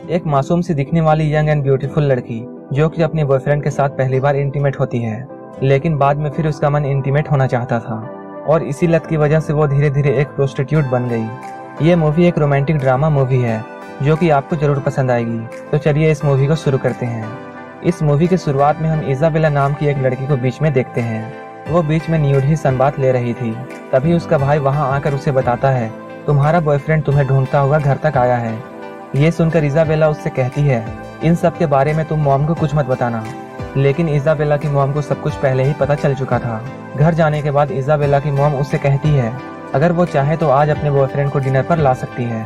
एक मासूम सी दिखने वाली यंग एंड ब्यूटीफुल लड़की जो कि अपने बॉयफ्रेंड के साथ पहली बार इंटीमेट होती है, लेकिन बाद में फिर उसका मन इंटीमेट होना चाहता था और इसी लत की वजह से वो धीरे धीरे एक प्रोस्टिट्यूट बन गई। ये मूवी एक रोमांटिक ड्रामा मूवी है जो कि आपको जरूर पसंद आएगी। तो चलिए इस मूवी को शुरू करते हैं। इस मूवी की शुरुआत में हम इजाबेला नाम की एक लड़की को बीच में देखते हैं। वो बीच में न्यूड ही सनबाथ ले रही थी। तभी उसका भाई वहां आकर उसे बताता है, तुम्हारा बॉयफ्रेंड तुम्हें ढूंढता हुआ घर तक आया है। ये सुनकर इजाबेला उससे कहती है, इन सब के बारे में तुम मॉम को कुछ मत बताना। लेकिन इजाबेला की मॉम को सब कुछ पहले ही पता चल चुका था। घर जाने के बाद इजाबेला की मॉम उससे कहती है, अगर वो चाहे तो आज अपने बॉयफ्रेंड को डिनर पर ला सकती है।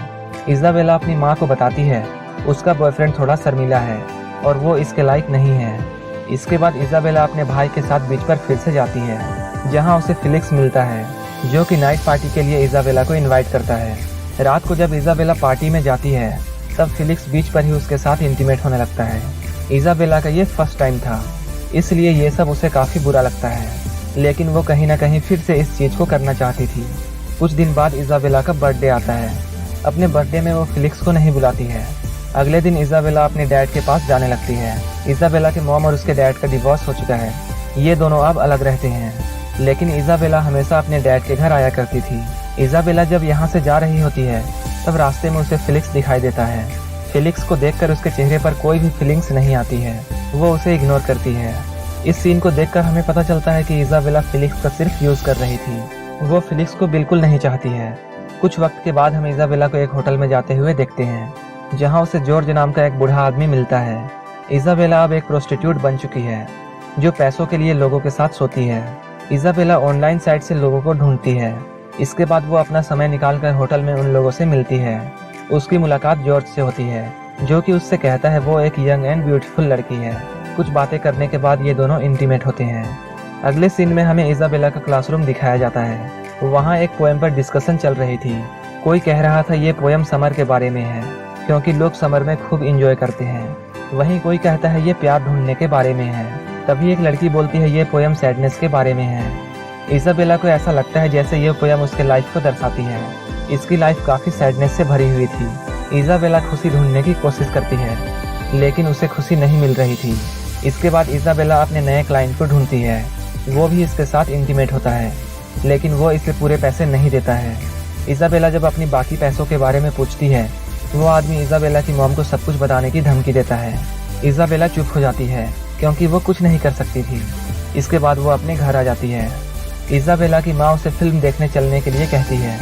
इजाबेला अपनी माँ को बताती है, उसका बॉयफ्रेंड थोड़ा शर्मीला है और वो इसके लायक नहीं है। इसके बाद इजाबेला अपने भाई के साथ बीच पर फिर से जाती है, जहाँ उसे फिलिक्स मिलता है जो कि नाइट पार्टी के लिए इजाबेला को इनवाइट करता है। रात को जब इजाबेला पार्टी में जाती है तब फिलिक्स बीच पर ही उसके साथ इंटीमेट होने लगता है। इजाबेला का ये फर्स्ट टाइम था, इसलिए ये सब उसे काफी बुरा लगता है, लेकिन वो कहीं ना कहीं फिर से इस चीज को करना चाहती थी। कुछ दिन बाद इजाबेला का बर्थडे आता है। अपने बर्थडे में वो फिलिक्स को नहीं बुलाती है। अगले दिन इजाबेला अपने डैड के पास जाने लगती है। इजाबेला के मॉम और उसके डैड का डिवोर्स हो चुका है। ये दोनों अब अलग रहते हैं, लेकिन इजाबेला हमेशा अपने डैड के घर आया करती थी। इजाबेला जब यहाँ से जा रही होती है तब रास्ते में उसे फिलिक्स दिखाई देता है। फिलिक्स को देखकर उसके चेहरे पर कोई भी फीलिंग्स नहीं आती है, वो उसे इग्नोर करती है। इस सीन को देखकर हमें पता चलता है कि इजाबेला फिलिक्स का सिर्फ यूज कर रही थी, वो फिलिक्स को बिल्कुल नहीं चाहती है। कुछ वक्त के बाद हम इजाबेला को एक होटल में जाते हुए देखते हैं, जहाँ उसे जॉर्ज नाम का एक बूढ़ा आदमी मिलता है। इजाबेला अब एक प्रोस्टिट्यूट बन चुकी है जो पैसों के लिए लोगों के साथ सोती है। इजाबेला ऑनलाइन साइट से लोगों को ढूंढती है। इसके बाद वो अपना समय निकालकर होटल में उन लोगों से मिलती है। उसकी मुलाकात जॉर्ज से होती है जो कि उससे कहता है वो एक यंग एंड ब्यूटीफुल लड़की है। कुछ बातें करने के बाद ये दोनों इंटीमेट होते हैं। अगले सीन में हमें इजाबेला का क्लासरूम दिखाया जाता है। वहाँ एक पोएम पर डिस्कशन चल रही थी। कोई कह रहा था ये पोएम समर के बारे में है क्योंकि लोग समर में खूब इंजॉय करते हैं। वहीं कोई कहता है ये प्यार ढूंढने के बारे में है। तभी एक लड़की बोलती है ये पोएम सैडनेस के बारे में है। इजाबेला को ऐसा लगता है जैसे ये पोएम उसके लाइफ को दर्शाती है। इसकी लाइफ काफी सैडनेस से भरी हुई थी। इजाबेला खुशी ढूंढने की कोशिश करती है, लेकिन उसे खुशी नहीं मिल रही थी। इसके बाद इजाबेला अपने नए क्लाइंट को ढूंढती है। वो भी इसके साथ इंटीमेट होता है, लेकिन वो इसे पूरे पैसे नहीं देता है। इजाबेला जब अपनी बाकी पैसों के बारे में पूछती है, वो आदमी इजाबेला की मॉम को सब कुछ बताने की धमकी देता है। इजाबेला चुप हो जाती है क्योंकि वो कुछ नहीं कर सकती थी। इसके बाद वो अपने घर आ जाती है। इजाबेला की माँ उसे फिल्म देखने चलने के लिए कहती है,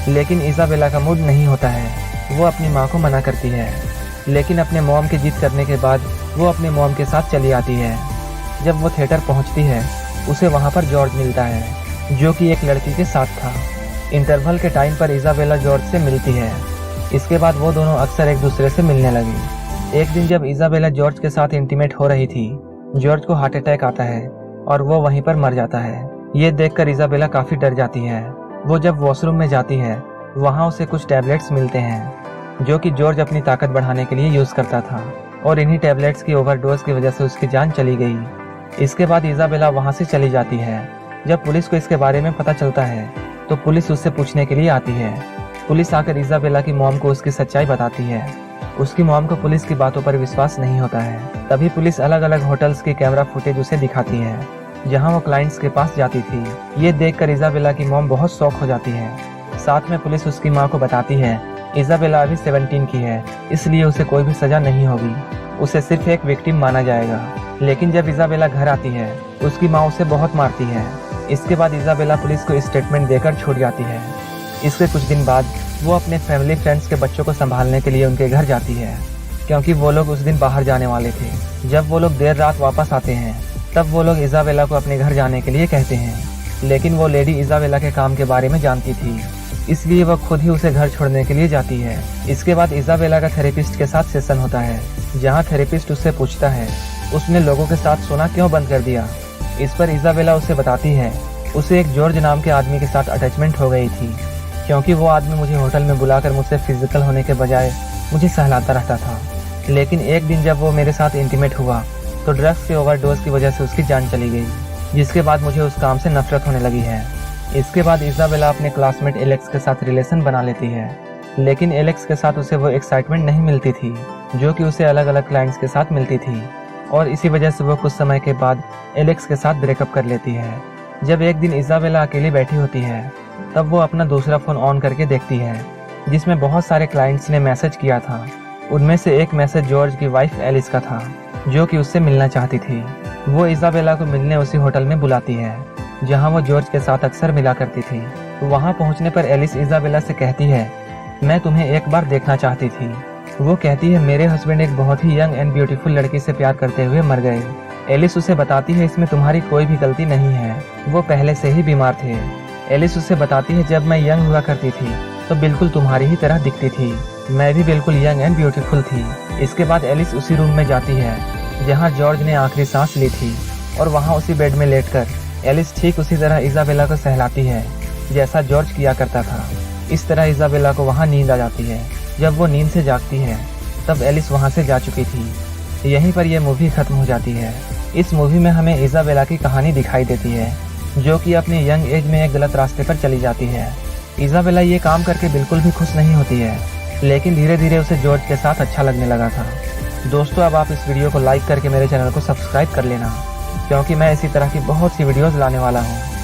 लेकिन इजाबेला का मूड नहीं होता है। वो अपनी माँ को मना करती है, लेकिन अपने मॉम की जिद करने के बाद वो अपने मॉम के साथ चली आती है। जब वो थिएटर पहुँचती है, उसे वहाँ पर जॉर्ज मिलता है जो कि एक लड़की के साथ था। इंटरवल के टाइम पर इजाबेला जॉर्ज से मिलती है। इसके बाद वो दोनों अक्सर एक दूसरे से मिलने लगी। एक दिन जब इजाबेला जॉर्ज के साथ इंटीमेट हो रही थी, जॉर्ज को हार्ट अटैक आता है और वो वहीं पर मर जाता है। ये देखकर इजाबेला काफी डर जाती है। वो जब वॉशरूम में जाती है, वहाँ उसे कुछ टैबलेट्स मिलते हैं जो कि जॉर्ज अपनी ताकत बढ़ाने के लिए यूज करता था, और इन्हीं टैबलेट्स की ओवरडोज की वजह से उसकी जान चली गई। इसके बाद इजाबेला वहाँ से चली जाती है। जब पुलिस को इसके बारे में पता चलता है तो पुलिस उससे पूछने के लिए आती है। पुलिस आकर इजाबेला की मॉम को उसकी सच्चाई बताती है। उसकी मॉम को पुलिस की बातों पर विश्वास नहीं होता है। तभी पुलिस अलग अलग होटल्स की कैमरा फुटेज उसे दिखाती है जहां वो क्लाइंट्स के पास जाती थी। ये देखकर इजाबेला की मॉम बहुत शॉक हो जाती है। साथ में पुलिस उसकी माँ को बताती है इजाबेला अभी 17 की है, इसलिए उसे कोई भी सजा नहीं होगी, उसे सिर्फ एक विक्टिम माना जाएगा। लेकिन जब इजाबेला घर आती है, उसकी माँ उसे बहुत मारती है। इसके बाद इजाबेला पुलिस को स्टेटमेंट देकर छूट जाती है। इसके कुछ दिन बाद वो अपने फैमिली फ्रेंड्स के बच्चों को संभालने के लिए उनके घर जाती है, क्योंकि वो लोग उस दिन बाहर जाने वाले थे। जब वो लोग देर रात वापस आते हैं, तब वो लोग इजाबेला को अपने घर जाने के लिए कहते हैं, लेकिन वो लेडी इजाबेला के काम के बारे में जानती थी, इसलिए वह खुद ही उसे घर छोड़ने के लिए जाती है। इसके बाद इजाबेला का थेरेपिस्ट के साथ सेशन होता है, जहाँ थेरेपिस्ट उससे पूछता है उसने लोगों के साथ सोना क्यों बंद कर दिया। इस पर इजाबेला उसे बताती है उसे एक जॉर्ज नाम के आदमी के साथ अटैचमेंट हो गई थी, क्योंकि वो आदमी मुझे होटल में बुलाकर मुझसे फिजिकल होने के बजाय मुझे सहलाता रहता था। लेकिन एक दिन जब वो मेरे साथ इंटीमेट हुआ तो ड्रग्स के ओवरडोज की वजह से उसकी जान चली गई, जिसके बाद मुझे उस काम से नफरत होने लगी है। इसके बाद इजाबेला अपने क्लासमेट एलेक्स के साथ रिलेशन बना लेती है, लेकिन एलेक्स के साथ उसे वो एक्साइटमेंट नहीं मिलती थी। जो कि उसे अलग अलग क्लाइंट्स के साथ मिलती थी, और इसी वजह से वो कुछ समय के बाद एलेक्स के साथ ब्रेकअप कर लेती है। जब एक दिन इजाबेला अकेली बैठी होती है, तब वो अपना दूसरा फ़ोन ऑन करके देखती है, जिसमें बहुत सारे क्लाइंट्स ने मैसेज किया था। उनमें से एक मैसेज जॉर्ज की वाइफ एलिस का था, जो कि उससे मिलना चाहती थी। वो इजाबेला को मिलने उसी होटल में बुलाती है जहां वो जॉर्ज के साथ अक्सर मिला करती थी। वहां पहुंचने पर एलिस इजाबेला से कहती है, मैं तुम्हें एक बार देखना चाहती थी। वो कहती है, मेरे हस्बैंड एक बहुत ही यंग एंड ब्यूटीफुल लड़की से प्यार करते हुए मर गए। एलिस उसे बताती है, इसमें तुम्हारी कोई भी गलती नहीं है, वो पहले से ही बीमार थे। एलिस उसे बताती है, जब मैं यंग हुआ करती थी तो बिल्कुल तुम्हारी ही तरह दिखती थी, मैं भी बिल्कुल यंग एंड ब्यूटीफुल थी। इसके बाद एलिस उसी रूम में जाती है जहां जॉर्ज ने आखिरी सांस ली थी, और वहां उसी बेड में लेटकर एलिस ठीक उसी तरह इजाबेला को सहलाती है जैसा जॉर्ज किया करता था। इस तरह इजाबेला को वहां नींद आ जाती है। जब वो नींद से जागती है तब एलिस वहां से जा चुकी थी। यहीं पर यह मूवी खत्म हो जाती है। इस मूवी में हमें इजाबेला की कहानी दिखाई देती है, जो कि अपने यंग एज में एक गलत रास्ते पर चली जाती है। इजाबेला ये काम करके बिल्कुल भी खुश नहीं होती है, लेकिन धीरे धीरे उसे जॉर्ज के साथ अच्छा लगने लगा था। दोस्तों, अब आप इस वीडियो को लाइक करके मेरे चैनल को सब्सक्राइब कर लेना, क्योंकि मैं इसी तरह की बहुत सी वीडियोस लाने वाला हूँ।